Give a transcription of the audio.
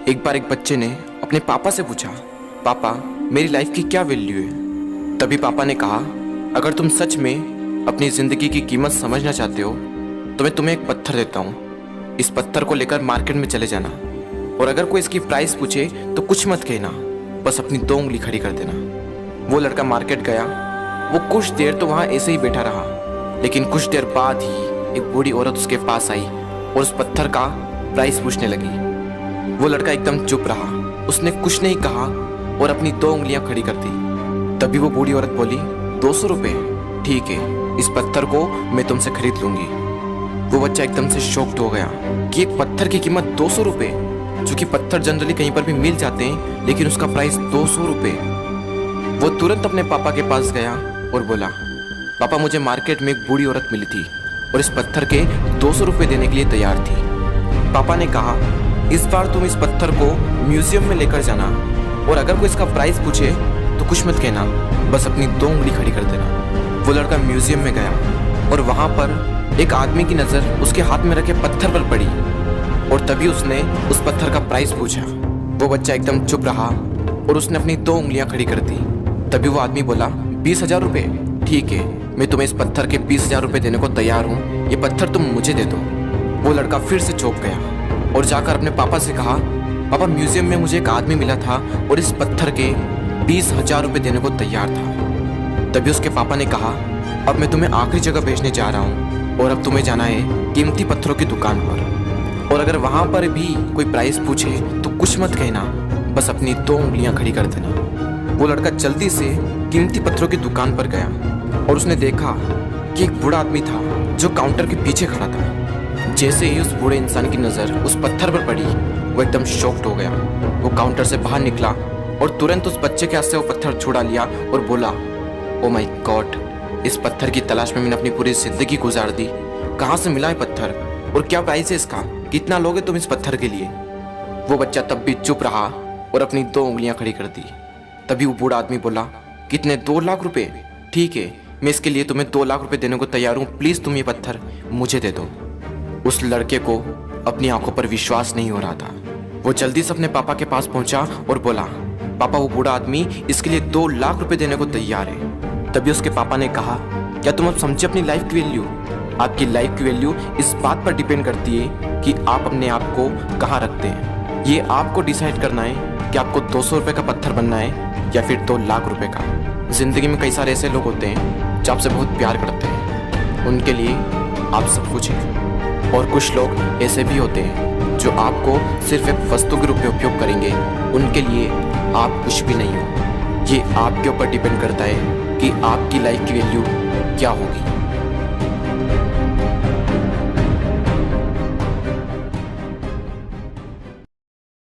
एक बार एक बच्चे ने अपने पापा से पूछा, पापा मेरी लाइफ की क्या वैल्यू है। तभी पापा ने कहा, अगर तुम सच में अपनी ज़िंदगी की कीमत समझना चाहते हो तो मैं तुम्हें एक पत्थर देता हूँ। इस पत्थर को लेकर मार्केट में चले जाना और अगर कोई इसकी प्राइस पूछे तो कुछ मत कहना, बस अपनी 2 उंगली खड़ी कर देना। वो लड़का मार्केट गया। वो कुछ देर तो वहाँ ऐसे ही बैठा रहा, लेकिन कुछ देर बाद ही एक बूढ़ी औरत उसके पास आई और उस पत्थर का प्राइस पूछने लगी। वो लड़का एकदम चुप रहा, उसने कुछ नहीं कहा और अपनी 2 उंगलियां खड़ी कर दी। तभी वो बूढ़ी औरत बोली, 200 रुपये, ठीक है, इस पत्थर को मैं तुमसे खरीद लूंगी। वो बच्चा एकदम से शॉक्ड हो गया कि एक पत्थर की कीमत 200 रुपये, जो कि पत्थर जनरली कहीं पर भी मिल जाते हैं, लेकिन उसका प्राइस 200 रुपये। वो तुरंत अपने पापा के पास गया और बोला, पापा मुझे मार्केट में एक बूढ़ी औरत मिली थी और इस पत्थर के 200 रुपये देने के लिए तैयार थी। पापा ने कहा, इस बार तुम इस पत्थर को म्यूजियम में लेकर जाना और अगर कोई इसका प्राइस पूछे तो कुछ मत कहना, बस अपनी 2 उंगली खड़ी कर देना। वो लड़का म्यूजियम में गया और वहाँ पर एक आदमी की नज़र उसके हाथ में रखे पत्थर पर पड़ी और तभी उसने उस पत्थर का प्राइस पूछा। वो बच्चा एकदम चुप रहा और उसने अपनी 2 उंगलियां खड़ी कर दी। तभी वो आदमी बोला, 20,000 रुपये, ठीक है, मैं तुम्हें इस पत्थर के 20,000 रुपये देने को तैयार हूँ, ये पत्थर तुम मुझे दे दो। वो लड़का फिर से चौंक गया और जाकर अपने पापा से कहा, पापा म्यूजियम में मुझे एक आदमी मिला था और इस पत्थर के 20,000 रुपये देने को तैयार था। तभी उसके पापा ने कहा, अब मैं तुम्हें आखिरी जगह भेजने जा रहा हूँ और अब तुम्हें जाना है कीमती पत्थरों की दुकान पर और अगर वहाँ पर भी कोई प्राइस पूछे तो कुछ मत कहना, बस अपनी 2 उंगलियाँ खड़ी कर देना। वो लड़का जल्दी से कीमती पत्थरों की दुकान पर गया और उसने देखा कि एक बूढ़ा आदमी था जो काउंटर के पीछे खड़ा था। जैसे ही उस बूढ़े इंसान की नज़र उस पत्थर पर पड़ी, वो एकदम शॉक्ड हो गया। वो काउंटर से बाहर निकला और तुरंत उस बच्चे के हाथ से वो पत्थर छुड़ा लिया और बोला, ओ माय गॉड, इस पत्थर की तलाश में मैंने अपनी पूरी जिंदगी गुजार दी। कहाँ से मिला है पत्थर और क्या प्राइस है इसका, कितना लोगे तुम इस पत्थर के लिए। वो बच्चा तब भी चुप रहा और अपनी 2 उंगलियां खड़ी कर दी। तभी वो बूढ़ा आदमी बोला, कितने, 2 लाख रुपये, ठीक है, मैं इसके लिए तुम्हें 2 लाख रुपये देने को तैयार हूँ, प्लीज़ तुम ये पत्थर मुझे दे दो। उस लड़के को अपनी आंखों पर विश्वास नहीं हो रहा था। वो जल्दी से अपने पापा के पास पहुंचा और बोला, पापा वो बूढ़ा आदमी इसके लिए 2 लाख रुपए देने को तैयार है। तभी उसके पापा ने कहा, क्या तुम अब समझे अपनी लाइफ की वैल्यू? आपकी लाइफ की वैल्यू इस बात पर डिपेंड करती है कि आप अपने आप को कहाँ रखते हैं। ये आपको डिसाइड करना है कि आपको 200 रुपये का पत्थर बनना है या फिर 2 लाख रुपए का। जिंदगी में कई सारे ऐसे लोग होते हैं जो आपसे बहुत प्यार करते हैं, उनके लिए आप सब कुछ हैं, और कुछ लोग ऐसे भी होते हैं जो आपको सिर्फ एक वस्तु के रूप में उपयोग करेंगे, उनके लिए आप कुछ भी नहीं हो। ये आपके ऊपर डिपेंड करता है कि आपकी लाइफ की वैल्यू क्या होगी।